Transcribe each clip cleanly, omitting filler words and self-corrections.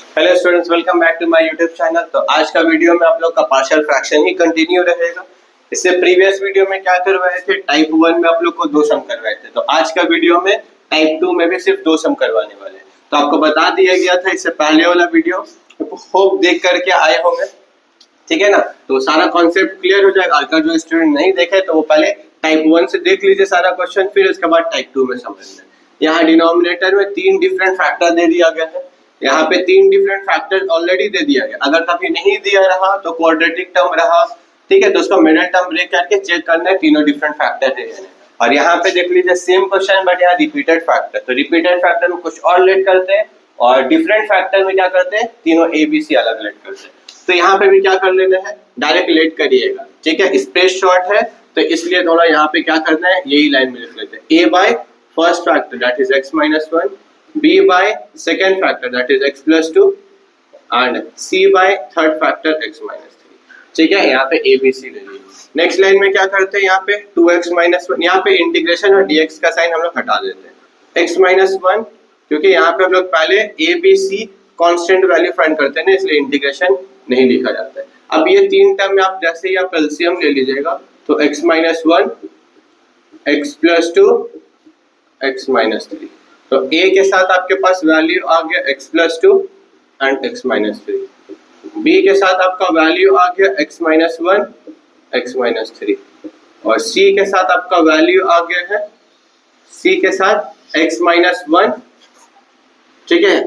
Hello students, welcome back to my YouTube channel. तो आज का वीडियो में आप लोग का पार्शियल फ्रैक्शन ही कंटिन्यू रहेगा। इससे प्रीवियस वीडियो में क्या करवाए थे, टाइप 1 में आप लोग को 2 सम करवाए थे। तो आज का वीडियो में टाइप 2 में भी सिर्फ 2 सम करवाने वाले हैं। तो आपको बता दिया गया था इससे पहले वाला वीडियो, होप देख करके आए होंगे, ठीक है ना। तो सारा कॉन्सेप्ट क्लियर हो जाएगा। अगर जो स्टूडेंट नहीं देखे तो वो पहले टाइप 1 से देख लीजिए सारा क्वेश्चन, फिर उसके बाद टाइप 2 में समझ लें। यहाँ डिनोमिनेटर में 3 डिफरेंट फैक्टर दे दिया गया है। यहाँ पे 3 डिफरेंट फैक्टर ऑलरेडी दे दिया गया। अगर कभी नहीं दिया रहा तो क्वाड्रेटिक टर्म रहा, ठीक है, तो उसका मिडिल टर्म ब्रेक करके चेक करना है तीनों डिफरेंट फैक्टर है। और यहाँ पे देख लीजिए सेम क्वेश्चन बट यहाँ रिपीटेड फैक्टर। तो रिपीटेड फैक्टर में कुछ और लेट करते हैं और डिफरेंट फैक्टर में क्या करते हैं, तीनों ABC अलग लेट करते हैं। तो यहाँ पे भी क्या कर लेते हैं, डायरेक्ट लेट करिएगा, ठीक है। स्पेस शॉर्ट है तो इसलिए थोड़ा यहाँ पे क्या करना है, यही लाइन में लिख लेते हैं। A by first factor that is x minus 1, B by second factor that is x plus 2 and C by third factor x minus 3, ठीक है। यहाँ पे ABC ले लीजिए। नेक्स्ट लाइन में क्या करते हैं, यहाँ पे 2x माइनस 1, यहाँ पे इंटीग्रेशन और dx का साइन हम लोग हटा देते हैं। x माइनस 1 क्योंकि यहाँ पे हम लोग पहले ABC कांस्टेंट वैल्यू फाइंड करते हैं ना, इसलिए इंटीग्रेशन नहीं लिखा जाता है। अब ये 3 टर्म में आप जैसे ही आप एलसीएम ले लीजिएगा तो x minus 1, x plus 2, x minus 3। तो a के साथ आपके पास वैल्यू आ गया x plus 2 and x minus 3। b के साथ आपका वैल्यू आ गया x माइनस 1, x माइनस 3। और c के साथ आपका वैल्यू आ गया है c के साथ x माइनस 1, ठीक है।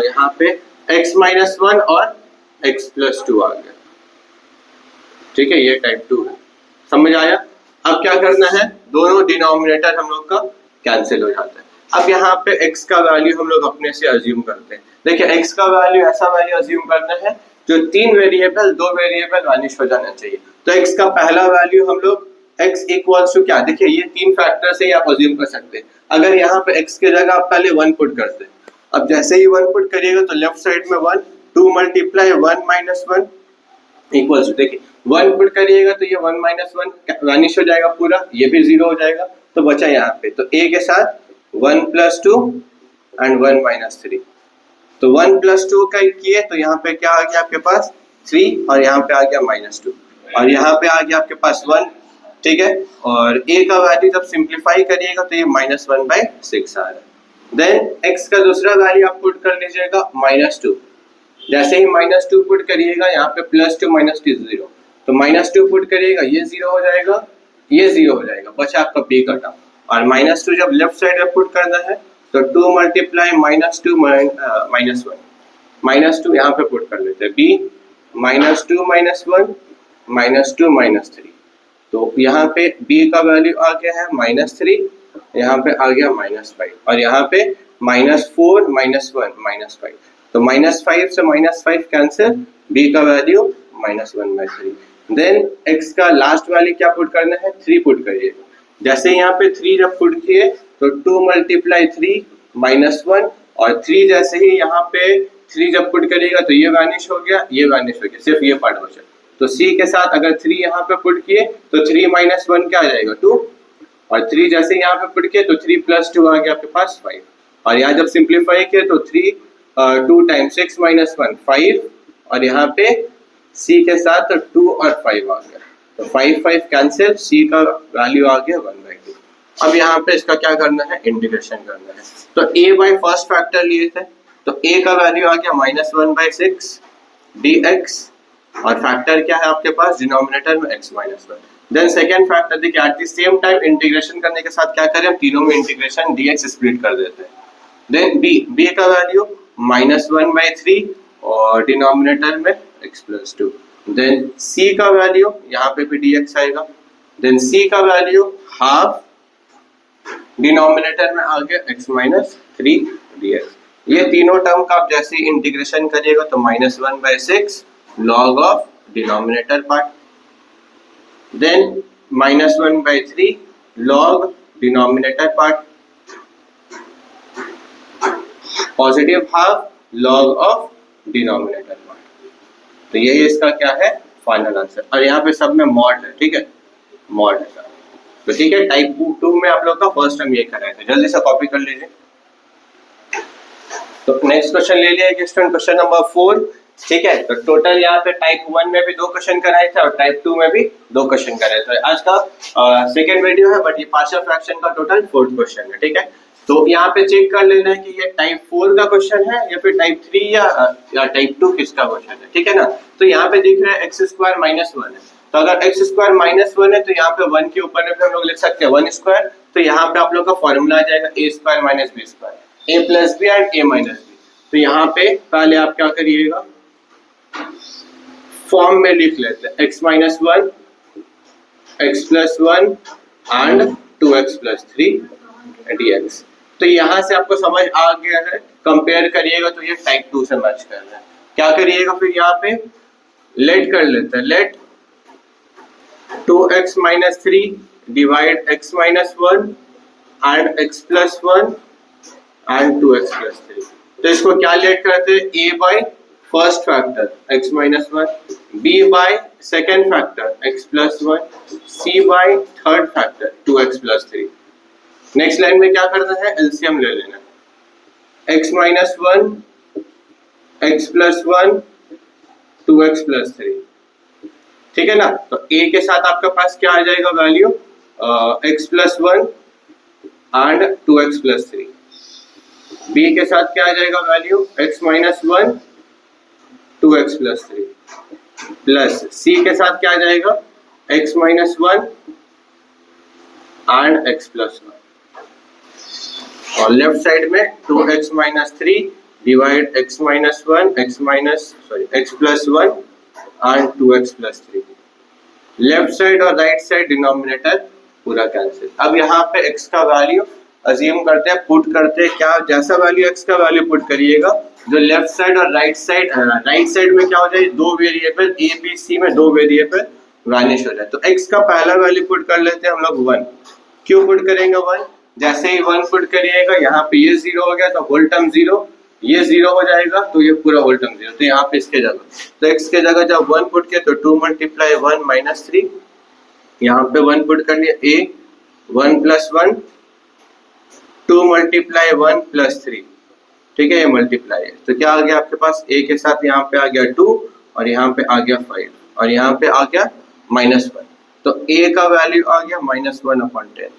यहाँ पे x माइनस 1 और x प्लस 2 आ गया, ठीक है। ये टाइप 2 है, समझ आया। अब क्या करना है, दोनों डिनोमिनेटर हम लोग का कैंसिल हो जाता है। अब यहाँ पे x का वैल्यू हम लोग अपने से अज्यूम करते हैं। देखिए x का वैल्यू ऐसा वैल्यू अज्यूम करना है जो 3 वेरिएबल 2 वेरिएबल वैनिश हो जाना चाहिए। तो x का पहला वैल्यू हम लोग x इक्वल्स टू क्या, देखिए ये 3 फैक्टर से ही आप अज्यूम कर सकते हैं। अगर यहाँ पे x की जगह आप पहले 1 पुट करते हैं, अब जैसे ही 1 पुट करिएगा तो लेफ्ट साइड में 1, 2 मल्टीप्लाई 1 माइनस 1 इक्वल्स टू, देखिए 1 पुट करिएगा तो ये 1 माइनस 1 वैनिश हो जाएगा पूरा, ये भी 0 हो जाएगा। तो बचा यहाँ पे तो a के साथ 1 प्लस 2 एंड 1 माइनस 3। तो 1 प्लस 2 का किए तो यहाँ पे क्या आ गया आपके पास 3 और यहाँ पे आ गया माइनस 2 और यहाँ पे आ गया आपके पास 1, ठीक है। और a का वैल्यू जब सिंप्लीफाई करिएगा तो ये माइनस 1/6 आ रहा है। देन x का दूसरा वैल्यू आप पुट कर लीजिएगा माइनस 2। जैसे ही माइनस 2 पुट करिएगा यहाँ पे प्लस 2 माइनस 2 0, तो माइनस 2 पुट करिएगा ये 0 हो जाएगा, ये 0 हो जाएगा, बचा आपका b का टर्म। और माइनस 2 जब लेफ्ट साइड में पुट करना है तो 2 मल्टीप्लाई माइनस 2 माइनस 1, माइनस 2 यहाँ पे पुट कर लेते हैं b minus 2 minus 1 minus 2 minus 3। तो यहाँ पे b का वैल्यू आ गया है माइनस 3, यहाँ पे आ गया माइनस 5 और यहाँ पे माइनस 4 माइनस 1 माइनस 5। तो माइनस 5 से माइनस 5 कैंसिल, b का वैल्यू माइनस 1/3। देन x का लास्ट वैल्यू क्या पुट करना है, 3 पुट करिए। जैसे यहाँ पे 3 जब पुट किए तो 2 मल्टीप्लाई 3 माइनस 1 और 3 जैसे ही यहाँ पे 3 जब पुट करिएगा तो ये वैनिश हो गया, ये वैनिश हो गया, सिर्फ ये पार्ट बचा। तो c के साथ अगर 3 यहाँ पे पुट किए तो 3 माइनस 1 क्या आ जाएगा 2 और 3 जैसे यहाँ पे पुट किए तो 3 प्लस 2 आ गया आपके पास 5। और यहाँ जब सिंप्लीफाई किए तो 2 टाइम्स 6 माइनस 1 5 और यहाँ पे c के साथ तो 2 और 5 आ गया, तो 5 कैंसिल, c का वैल्यू आ गया 1/2। अब यहाँ पे इसका क्या करना है, इंटीग्रेशन करना है। तो a बाय फर्स्ट फैक्टर लिए थे तो a का वैल्यू आ गया माइनस 1/6 dx और फैक्टर क्या है आपके पास डिनोमिनेटर में x minus 1। Then second factor, देखिए at the same time integration करने के साथ क्या करें, हम तीनों में इंटीग्रेशन dx स्प्लिट कर देते हैं। देन b का वैल्यू माइनस 1/3 और डिनोमिनेटर में x प्लस 2। देन c का वैल्यू यहाँ पे भी dx आएगा। देन c का वैल्यू हाफ, डिनोमिनेटर में आ गया x माइनस 3 dx। ये तीनों टर्म का आप जैसे इंटीग्रेशन करिएगा तो minus 1/6 log of denominator part, then minus 1/3 log denominator part, positive half log of denominator part. तो यही इसका क्या है फाइनल आंसर। और यहाँ पे सब में मॉड है, ठीक है, मॉड है सब। तो ठीक है, टाइप 2 में आप लोग का फर्स्ट टर्म ये कराया था, जल्दी से कॉपी कर लीजिए। तो नेक्स्ट क्वेश्चन ले लिया स्टूडेंट, क्वेश्चन नंबर 4। ठीक है, तो टोटल यहाँ पे टाइप 1 में भी 2 क्वेश्चन कराए थे और टाइप 2 में भी 2 क्वेश्चन कराए थे। आज का सेकंड वीडियो है, बट ये पार्शियल फ्रैक्शन का टोटल 4th क्वेश्चन है। ठीक है, तो यहाँ पे चेक कर लेना है कि ये टाइप 4 का क्वेश्चन है या फिर टाइप 3 या टाइप 2 किसका क्वेश्चन है। ठीक है ना, तो यहाँ पे दिख रहा है x स्क्वायर माइनस 1 है, तो अगर x स्क्वायर माइनस 1 है तो यहाँ पे 1 के ऊपर में हम लोग लिख सकते हैं 1 स्क्वायर। तो यहाँ पे आप लोग का फॉर्मूला आ जाएगा a square minus b square, a plus b and a minus b. तो यहाँ पे पहले आप क्या करिएगा, फॉर्म में लिख लेते हैं x minus 1, x plus 1 and 2x plus 3 dx। तो यहाँ से आपको समझ आ गया है, कंपेयर करिएगा तो ये टाइप 2 से मैच कर रहा है। क्या करिएगा फिर यहाँ पे लेट कर लेते हैं, let 2x minus 3 divide x minus 1 and x plus 1 and 2x plus 3। तो इसको क्या लेट करते हैं, a by first factor x minus 1, b by second factor x plus 1, c by third factor 2x plus 3। Next line में क्या करना है, LCM ले लेना, x minus 1, x plus 1, 2x plus 3। ठीक है ना, तो a के साथ आपके पास क्या आ जाएगा value, x plus 1 and 2x plus 3। b के साथ क्या आ जाएगा value, x minus 1, 2x plus 3, plus c के साथ क्या आ जाएगा, x minus 1 and x plus 1, और लेफ्ट साइड में 2x minus 3 divide x minus 1, x plus 1 and 2x plus 3। Left side और राइट साइड डिनोमिनेटर पूरा कैंसिल। अब यहाँ पे x का वैल्यू अज्यूम करते हैं, पुट करते हैं, क्या जैसा वैल्यू x का वैल्यू पुट करिएगा, जो लेफ्ट साइड और राइट साइड में क्या हो जाए, दो वेरिएबल a b c में दो वेरिएबल वैनिश हो जाए। तो x का पहला वैल्यू पुट कर लेते हैं हम लोग 1। क्यों पुट करेंगे 1, जैसे ही 1 पुट करिएगा यहाँ पे ये 0 हो गया तो होल टर्म 0, ये 0 हो जाएगा तो ये पूरा होल टर्म 0। तो यहाँ पे इसके जगह, तो x के जगह जब 1 पुट किया तो 2 मल्टीप्लाई 1 माइनस 3, यहाँ पे 1 पुट कर लिया, a 1 प्लस 1, 2 मल्टीप्लाई 1 प्लस 3। ठीक है, ये मल्टीप्लाई है, तो क्या आ गया आपके पास, a के साथ यहाँ पे आ गया 2 और यहाँ पे आ गया 5 और यहाँ पे आ गया माइनस 1। तो a का वैल्यू आ गया माइनस 1/10।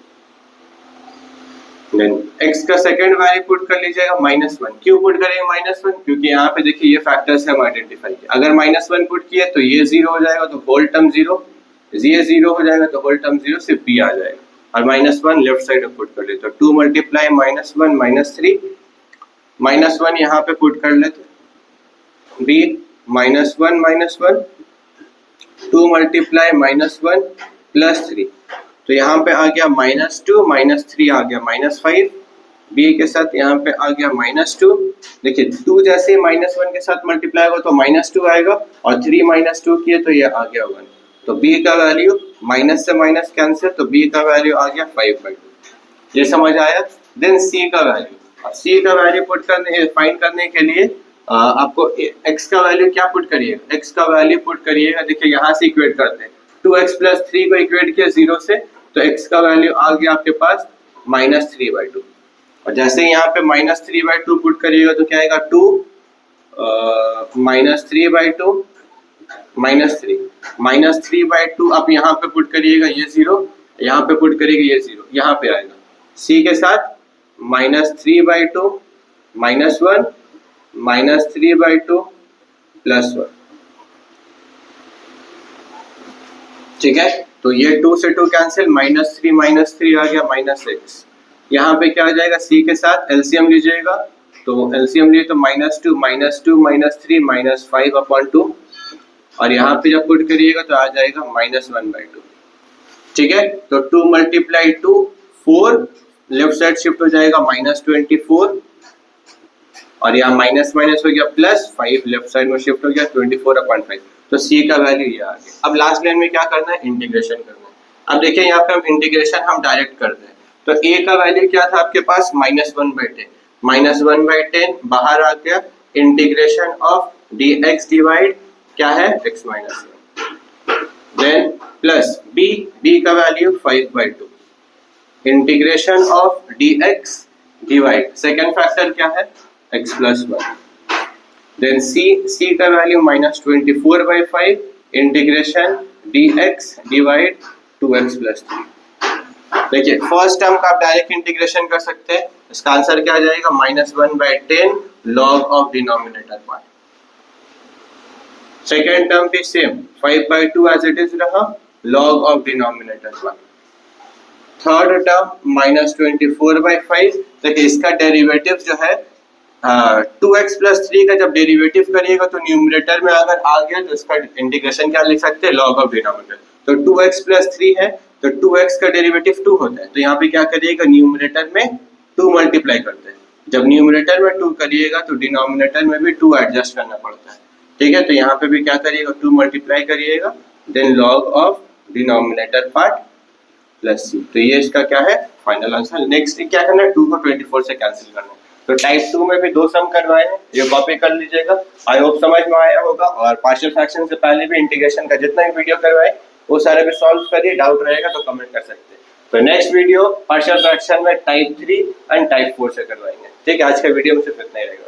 x का सेकंड वैल्यू पुट कर लीजिएगा माइनस 1। क्यों पुट करेंगे माइनस 1, क्योंकि यहाँ पे देखिए ये फैक्टर्स हम आइडेंटिफाई किए। अगर माइनस 1 पुट किए तो ये 0 हो जाएगा तो होल टर्म 0, ये 0 हो जाएगा तो होल टर्म 0, सिर्फ b आ जाएगा। और माइनस 1 लेफ्ट साइड में पुट कर लेते, तो 2 मल्टीप्लाई माइनस 1 माइनस 3, माइनस 1 यहाँ पे पुट कर लेते, b minus 1 minus 1, 2 multiply minus 1 plus 3। तो यहाँ पे आ गया माइनस 2 माइनस 3 आ गया माइनस 5, b के साथ यहाँ पे आ गया माइनस 2। देखिए 2 जैसे ही माइनस 1 के साथ मल्टीप्लाई होगा तो माइनस 2 आएगा और 3 माइनस 2 किए तो ये आ गया 1। तो b का वैल्यू माइनस से माइनस कैंसिल, तो b का वैल्यू आ गया 5/2। ये समझ आया। देन c का वैल्यू, अब c का वैल्यू पुट करने फाइंड करने के लिए आपको x का वैल्यू क्या पुट करिएगा, x का वैल्यू पुट करिएगा। देखिए यहाँ से इक्वेट करते हैं, 2x प्लस 3 को इक्वेट किया 0 से, तो x का वैल्यू आ गया आपके पास माइनस 3/2। और जैसे यहाँ पे माइनस 3/2 पुट करिएगा तो क्या आएगा, 2 माइनस 3/2 माइनस 3 माइनस 3/2। अब यहाँ पे पुट करिएगा ये 0, यहाँ पे पुट करिएगा ये 0, यहाँ पे आएगा c के साथ माइनस 3/2 माइनस 1 माइनस 3/2 प्लस 1। ठीक है, तो ये 2 से 2 कैंसिल, माइनस 3 आ गया माइनस 6। यहाँ पे क्या आ जाएगा, c के साथ एलसीएम लीजिएगा, तो एलसीएम लिए तो माइनस 2 माइनस 2 माइनस 3 माइनस 5/2, और यहाँ पे जब पुट करिएगा तो आ जाएगा माइनस 1/2। ठीक है, तो 2 मल्टीप्लाई 2 4, लेफ्ट साइड शिफ्ट हो जाएगा माइनस 24, और यहाँ माइनस माइनस हो गया प्लस 5, लेफ्ट साइड में शिफ्ट हो गया 24/5। तो c का वैल्यू ये आ गया। अब लास्ट लाइन में क्या करना है, इंटीग्रेशन करना है। अब देखिए यहाँ पे हम इंटीग्रेशन हम डायरेक्ट करते हैं, तो a का वैल्यू क्या था आपके पास, -1/10, -1/10 बाहर आ गया, इंटीग्रेशन ऑफ dx डिवाइड क्या है x minus 1, then plus b का value 5/2, integration of dx divide second factor क्या है x plus 1. Then c का value -24/5 integration dx divide 2x plus 3. देखिए फर्स्ट टर्म का आप डायरेक्ट इंटीग्रेशन कर सकते हैं, इसका आंसर क्या आ जाएगा -1/10 log of denominator part. Second term भी सेम 5/2 एज इट इज रहा log of denominator part. Third term -24/5. देखिए इसका डेरिवेटिव जो है 2x plus 3 का जब डेरिवेटिव करिएगा तो न्यूमरेटर में अगर आ गया तो इसका इंटीग्रेशन क्या लिख सकते हैं log ऑफ डिनोमिनेटर. तो 2x plus 3 है तो 2x का डेरिवेटिव 2 होता है, तो यहाँ पे क्या करिएगा न्यूमरेटर में 2 मल्टीप्लाई करते हैं. जब न्यूमरेटर में 2 करिएगा तो डिनोमिनेटर में भी 2 एडजस्ट करना पड़ता है. ठीक है, तो यहाँ पे भी क्या करिएगा 2 मल्टीप्लाई करिएगा then log of denominator part plus c. तो ये इसका क्या है फाइनल आंसर. नेक्स्ट क्या करना है 2 को 24 से कैंसिल करना है. तो टाइप 2 में भी 2 सम करवाए हैं, ये कॉपी कर लीजिएगा. आई होप समझ में आया होगा. और पार्शियल फ्रैक्शन से पहले भी इंटीग्रेशन का जितना भी वीडियो करवाए वो सारे भी सॉल्व करिए. डाउट रहेगा तो कमेंट कर सकते हैं. तो नेक्स्ट वीडियो पार्शियल फ्रैक्शन में टाइप 3 एंड टाइप 4 से करवाएंगे. ठीक है, आज का वीडियो में सिर्फ इतना ही रहेगा.